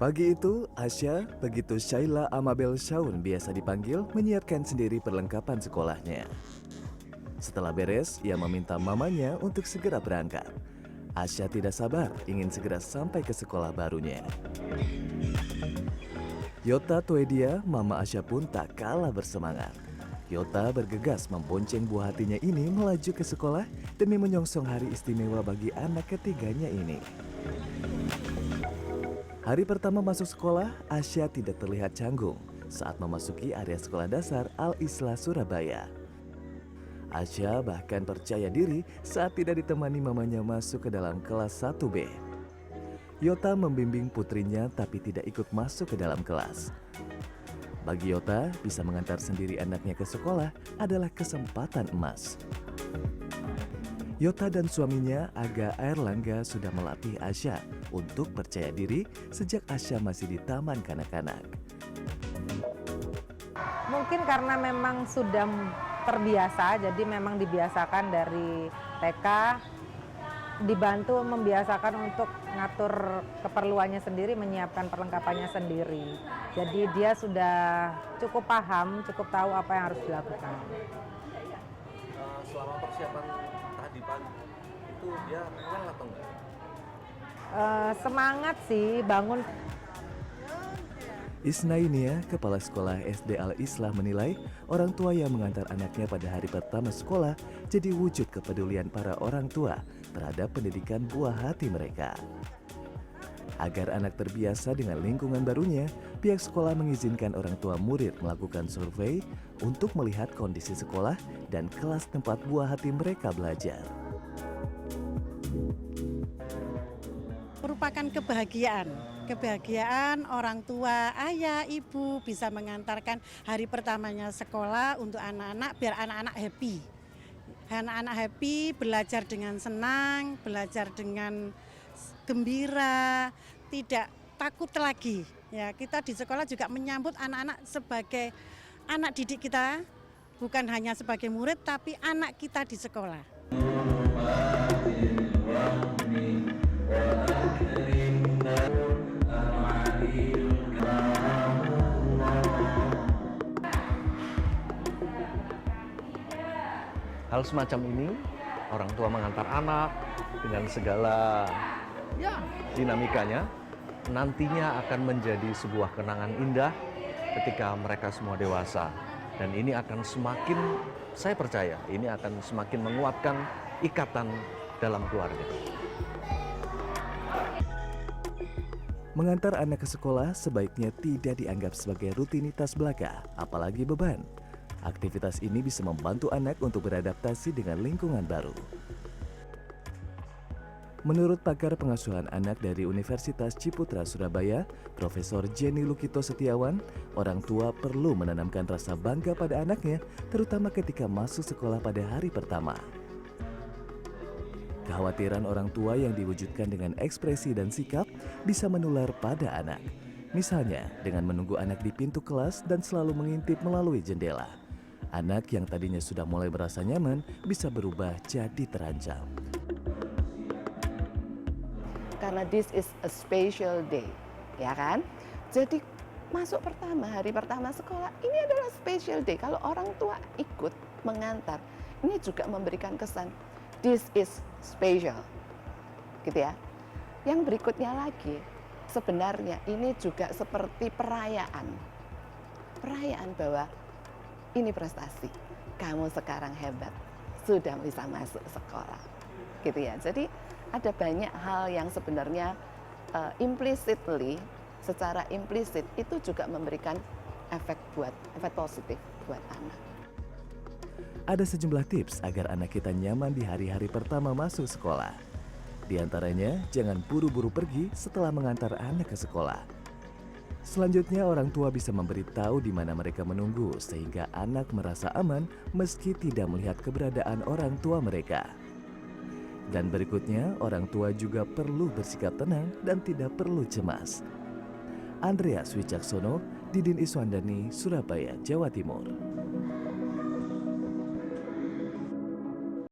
Pagi itu, Asya, begitu Shaila Amabel Shaun biasa dipanggil, menyiapkan sendiri perlengkapan sekolahnya. Setelah beres, ia meminta mamanya untuk segera berangkat. Asya tidak sabar, ingin segera sampai ke sekolah barunya. Yota Twedia, mama Asya pun tak kalah bersemangat. Yota bergegas membonceng buah hatinya ini melaju ke sekolah demi menyongsong hari istimewa bagi anak ketiganya ini. Hari pertama masuk sekolah, Asya tidak terlihat canggung saat memasuki area sekolah dasar Al-Islah Surabaya. Asya bahkan percaya diri saat tidak ditemani mamanya masuk ke dalam kelas 1B. Yota membimbing putrinya tapi tidak ikut masuk ke dalam kelas. Bagi Yota, bisa mengantar sendiri anaknya ke sekolah adalah kesempatan emas. Yota dan suaminya Aga Airlangga sudah melatih Asya untuk percaya diri sejak Asya masih di taman kanak-kanak. Mungkin karena memang sudah terbiasa, jadi memang dibiasakan dari TK, dibantu membiasakan untuk ngatur keperluannya sendiri, menyiapkan perlengkapannya sendiri. Jadi dia sudah cukup paham, cukup tahu apa yang harus dilakukan. Selama persiapan tadi pagi itu dia rewel atau enggak? Semangat sih, bangun. Isnainia, kepala sekolah SD Al-Islah menilai orang tua yang mengantar anaknya pada hari pertama sekolah jadi wujud kepedulian para orang tua terhadap pendidikan buah hati mereka. Agar anak terbiasa dengan lingkungan barunya, pihak sekolah mengizinkan orang tua murid melakukan survei untuk melihat kondisi sekolah dan kelas tempat buah hati mereka belajar. Merupakan kebahagiaan orang tua, ayah, ibu bisa mengantarkan hari pertamanya sekolah untuk anak-anak biar anak-anak happy. Anak-anak happy, belajar dengan senang, belajar dengan gembira, tidak takut lagi. Ya, kita di sekolah juga menyambut anak-anak sebagai anak didik kita, bukan hanya sebagai murid tapi anak kita di sekolah. Hal semacam ini, orang tua mengantar anak dengan segala dinamikanya, nantinya akan menjadi sebuah kenangan indah ketika mereka semua dewasa. Dan ini akan semakin, saya percaya, ini akan semakin menguatkan ikatan dalam keluarga. Mengantar anak ke sekolah sebaiknya tidak dianggap sebagai rutinitas belaka, apalagi beban. Aktivitas ini bisa membantu anak untuk beradaptasi dengan lingkungan baru. Menurut pakar pengasuhan anak dari Universitas Ciputra Surabaya, Profesor Jenny Lukito Setiawan, orang tua perlu menanamkan rasa bangga pada anaknya, terutama ketika masuk sekolah pada hari pertama. Kekhawatiran orang tua yang diwujudkan dengan ekspresi dan sikap bisa menular pada anak. Misalnya, dengan menunggu anak di pintu kelas dan selalu mengintip melalui jendela. Anak yang tadinya sudah mulai merasa nyaman bisa berubah jadi terancam. Karena this is a special day, ya kan? Jadi masuk hari pertama sekolah, ini adalah special day. Kalau orang tua ikut mengantar, ini juga memberikan kesan, this is special, gitu ya. Yang berikutnya lagi, sebenarnya ini juga seperti perayaan bahwa ini prestasi, kamu sekarang hebat, sudah bisa masuk sekolah, gitu ya. Jadi ada banyak hal yang sebenarnya implicitly, secara implisit itu juga memberikan efek positif buat anak. Ada sejumlah tips agar anak kita nyaman di hari-hari pertama masuk sekolah. Di antaranya, jangan buru-buru pergi setelah mengantar anak ke sekolah. Selanjutnya, orang tua bisa memberitahu di mana mereka menunggu sehingga anak merasa aman meski tidak melihat keberadaan orang tua mereka. Dan berikutnya, orang tua juga perlu bersikap tenang dan tidak perlu cemas. Andreas Wicaksono, Didin Iswandani, Surabaya, Jawa Timur.